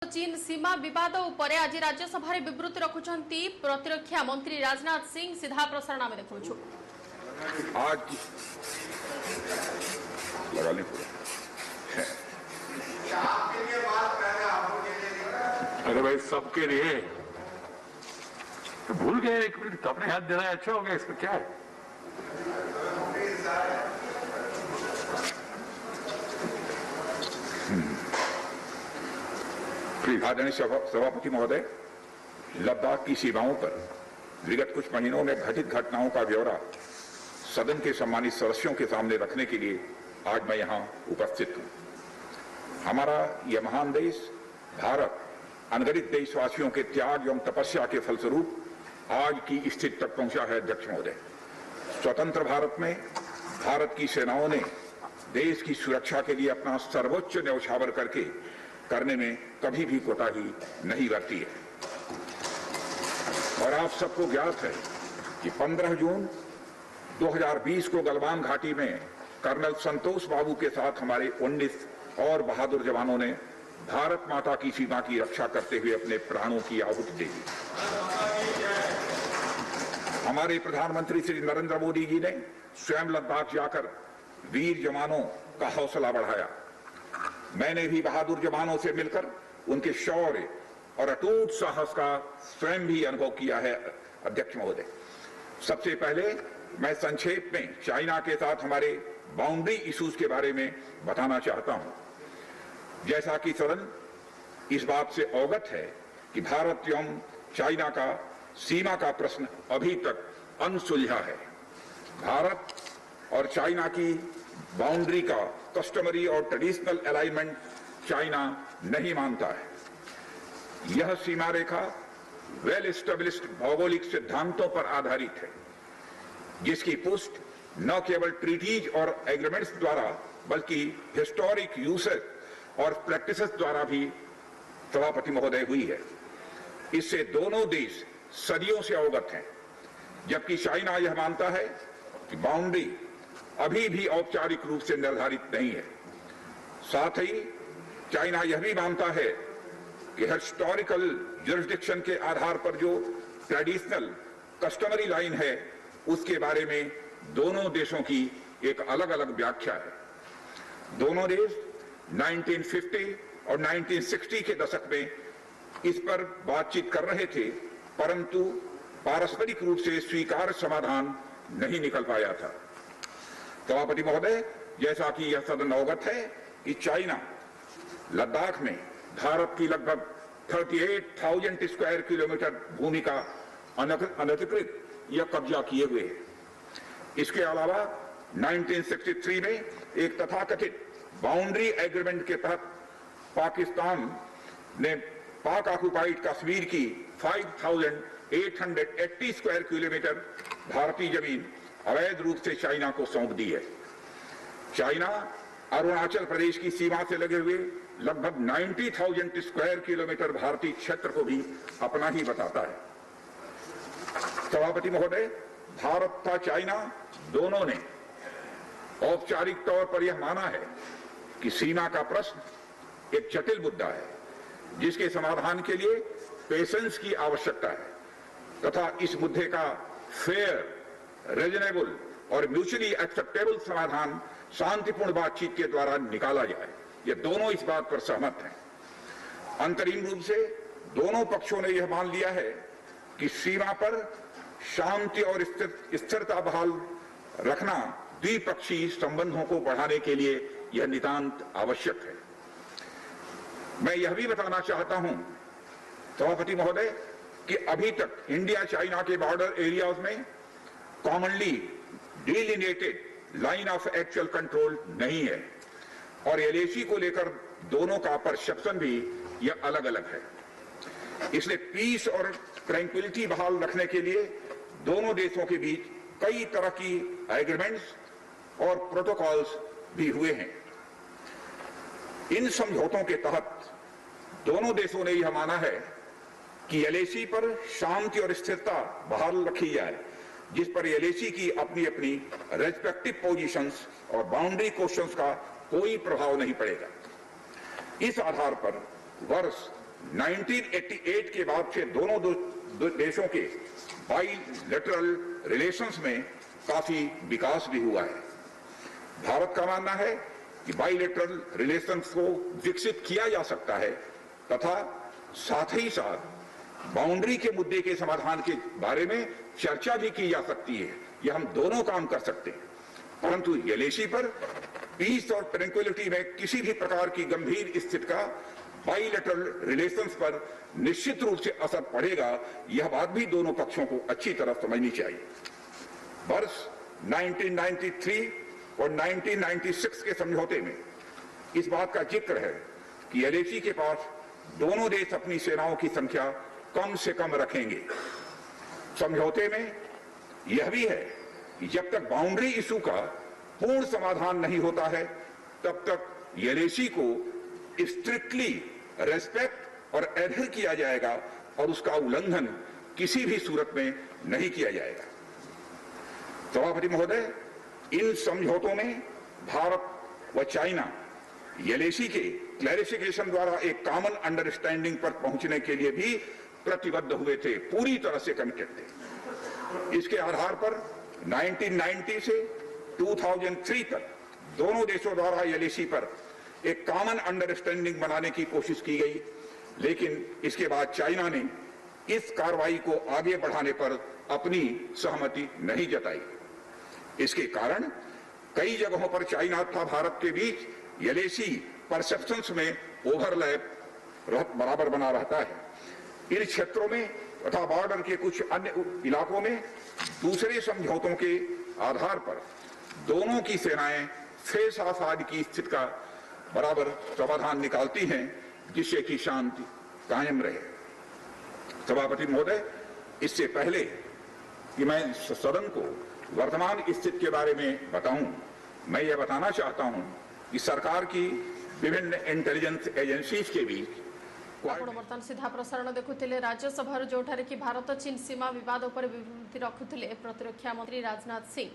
चीन सीमा विवाद उपरे आज राज्यसभा विवृत्ति रखुछंती प्रतिरक्षा मंत्री राजनाथ सिंह। सीधा प्रसारण में देखुछु। आज लगा लें अरे भाई सबके लिए भूल गए। एक मिनट अपने हाथ देना अच्छा हो गया। इसका क्या है? आदरणीय सभापति महोदय, लद्दाख की सीमाओं पर विगत कुछ महीनों में घटित घटनाओं का ब्यौरा सदन के सम्मानित सदस्यों के सामने रखने के लिए आज मैं यहां उपस्थित हूं। हमारा यह महान देश भारत अनगिनत देशवासियों के त्याग एवं तपस्या के फलस्वरूप आज की स्थिति तक पहुंचा है। अध्यक्ष महोदय, स्वतंत्र भारत में भारत की सेनाओं ने देश की सुरक्षा के लिए अपना सर्वोच्च न्यौछावर करने में कभी भी कोताही नहीं बरती है। और आप सबको ज्ञात है कि 15 जून 2020 को गलवान घाटी में कर्नल संतोष बाबू के साथ हमारे 19 और बहादुर जवानों ने भारत माता की सीमा की रक्षा करते हुए अपने प्राणों की आहुति दी। हमारे प्रधानमंत्री श्री नरेंद्र मोदी जी ने स्वयं लद्दाख जाकर वीर जवानों का हौसला बढ़ाया। मैंने भी बहादुर जवानों से मिलकर उनके शौर्य और अटूट साहस का स्वयं भी अनुभव किया है। अध्यक्ष महोदय, सबसे पहले मैं संक्षेप में चाइना के साथ हमारे बाउंड्री इश्यूज के बारे में बताना चाहता हूं। जैसा कि सदन इस बात से अवगत है कि भारत एवं चाइना का सीमा का प्रश्न अभी तक अनसुलझा है। भारत और चाइना की बाउंड्री का कस्टमरी और ट्रेडिशनल अलाइनमेंट चाइना नहीं मानता है। यह सीमा रेखा वेल एस्टेब्लिश्ड भौगोलिक सिद्धांतों पर आधारित है, जिसकी पुष्टि न केवल ट्रीटीज और एग्रीमेंट्स द्वारा बल्कि हिस्टोरिक यूसेज और प्रैक्टिसेस द्वारा भी सभापति महोदय हुई है। इससे दोनों देश सदियों से अवगत हैं, जबकि चाइना यह मानता है कि बाउंड्री अभी भी औपचारिक रूप से निर्धारित नहीं है। साथ ही चाइना यह भी मानता है कि हिस्टोरिकल जुरिस्डिक्शन के आधार पर जो ट्रेडिशनल कस्टमरी लाइन है, उसके बारे में दोनों देशों की एक अलग अलग व्याख्या है। दोनों देश 1950 और 1960 के दशक में इस पर बातचीत कर रहे थे, परंतु पारस्परिक रूप से स्वीकार्य समाधान नहीं निकल पाया था। सभापति महोदय, जैसा कि यह सदन अवगत है कि चाइना लद्दाख में भारत की लगभग 38,000 स्क्वायर किलोमीटर भूमि का अनधिकृत या कब्जा किए हुए है। इसके अलावा 1963 में एक तथाकथित बाउंड्री एग्रीमेंट के तहत पाकिस्तान ने पाक ऑक्युपाइड कश्मीर की 5,880 स्क्वायर किलोमीटर भारतीय जमीन अवैध रूप से चाइना को सौंप दी है। चाइना अरुणाचल प्रदेश की सीमा से लगे हुए लगभग 90,000 स्क्वायर किलोमीटर भारतीय क्षेत्र को भी अपना ही बताता है। सभापति महोदय, भारत तथा चाइना दोनों ने औपचारिक तौर पर यह माना है कि सीमा का प्रश्न एक जटिल मुद्दा है, जिसके समाधान के लिए पेशेंस की आवश्यकता है तथा इस मुद्दे का फेयर, रीजनेबल और म्यूचुअली एक्सेप्टेबल समाधान शांतिपूर्ण बातचीत के द्वारा निकाला जाए। ये दोनों इस बात पर सहमत हैं। अंतरिम रूप से दोनों पक्षों ने यह मान लिया है कि सीमा पर शांति और स्थिरता बहाल रखना द्विपक्षीय संबंधों को बढ़ाने के लिए यह नितांत आवश्यक है। मैं यह भी बताना चाहता हूं सभापति महोदय कि अभी तक इंडिया चाइना के बॉर्डर एरियाज में commonly delineated line of actual control नहीं है और एलएसी को लेकर दोनों का परसेप्शन भी यह अलग अलग है। इसलिए पीस और ट्रैंक्विलिटी बहाल रखने के लिए दोनों देशों के बीच कई तरह की एग्रीमेंट्स और प्रोटोकॉल्स भी हुए हैं। इन समझौतों के तहत दोनों देशों ने यह माना है कि एलएसी पर शांति और स्थिरता बहाल रखी जाए, जिस पर एलएसी की अपनी अपनी रेस्पेक्टिव पोजीशंस और बाउंड्री क्वेश्चंस का कोई प्रभाव नहीं पड़ेगा। इस आधार पर वर्ष 1988 के बाद से दोनों दो देशों के बाइलेटरल रिलेशंस में काफी विकास भी हुआ है। भारत का मानना है कि बाइलेटरल रिलेशंस को विकसित किया जा सकता है तथा साथ ही साथ बाउंड्री के मुद्दे के समाधान के बारे में चर्चा भी की जा सकती है। यह हम दोनों काम कर सकते हैं, परंतु एलएसी पर पीस और ट्रैंक्विलिटी में किसी भी प्रकार की गंभीर स्थिति का बाइलेटरल रिलेशंस पर निश्चित रूप से असर पड़ेगा, यह बात भी दोनों पक्षों को अच्छी तरह समझनी चाहिए। वर्ष 1993 और 1996 के समझौते में इस बात का जिक्र है कि एलएसी के पास दोनों देश अपनी सेनाओं की संख्या कम से कम रखेंगे। समझौते में यह भी है कि जब तक बाउंड्री इशू का पूर्ण समाधान नहीं होता है तब तक एलएसी को स्ट्रिक्टली रेस्पेक्ट और एडहर किया जाएगा और उसका उल्लंघन किसी भी सूरत में नहीं किया जाएगा। सभापति महोदय, इन समझौतों में भारत व चाइना एलएसी के क्लैरिफिकेशन द्वारा एक कॉमन अंडरस्टैंडिंग पर पहुंचने के लिए भी प्रतिबद्ध हुए थे, पूरी तरह से कमिटेड थे। इसके आधार पर 1990 से 2003 तक दोनों देशों द्वारा एलएसी पर एक कॉमन अंडरस्टैंडिंग बनाने की कोशिश की गई, लेकिन इसके बाद चाइना ने इस कार्रवाई को आगे बढ़ाने पर अपनी सहमति नहीं जताई। इसके कारण कई जगहों पर चाइना तथा भारत के बीच एलएसी परसेप्शंस में ओवरलैप बराबर बना रहता है। इन क्षेत्रों में तथा बॉर्डर के कुछ अन्य इलाकों में दूसरे समझौतों के आधार पर दोनों की सेनाएं फेस आसाद की स्थिति का बराबर समाधान निकालती हैं, जिससे कि शांति कायम रहे। सभापति महोदय, इससे पहले कि मैं सदन को वर्तमान स्थिति के बारे में बताऊं, मैं यह बताना चाहता हूं कि सरकार की विभिन्न इंटेलिजेंस एजेंसीज के बीच बर्तमान सीधा प्रसारण देखुले राज्यसभा जो कि भारत चीन सीमा विवाद पर विवृत्ति रखुले प्रतिरक्षा मंत्री राजनाथ सिंह।